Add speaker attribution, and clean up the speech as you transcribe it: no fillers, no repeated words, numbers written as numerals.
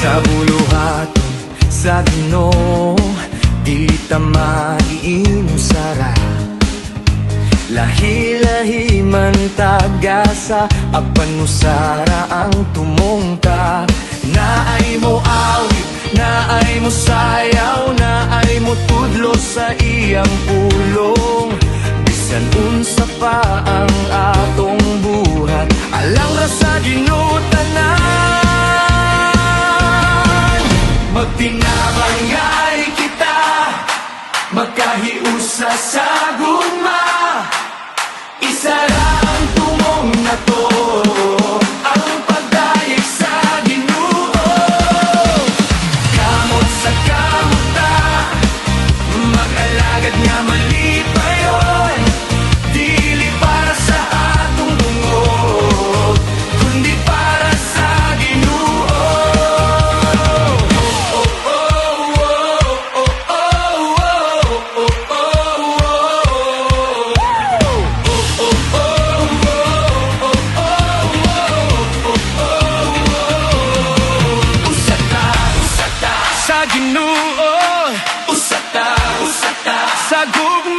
Speaker 1: Sa buluhaton, sa Ginoo, di ta maiinsara. Lahi-lahi man tagasa, apan usara ang tumungka. Naay mo awit, naay mo sayaw, naay mo tudlo sa iyang pulong. Bisan unsa pa ang atong buhat, alang ra sa Ginoo tanan. Magtinabangay kita, magkahiusa sa gugma. Isa ra ang tumong na to, ang pagdayeg sa Ginoo. Kamot sa kamuta, mag-alagad nga malipayon. Dili para sa atong bungod, kundi para sa Ginoo. Sa Ginoo, usata, usata, sa gugma.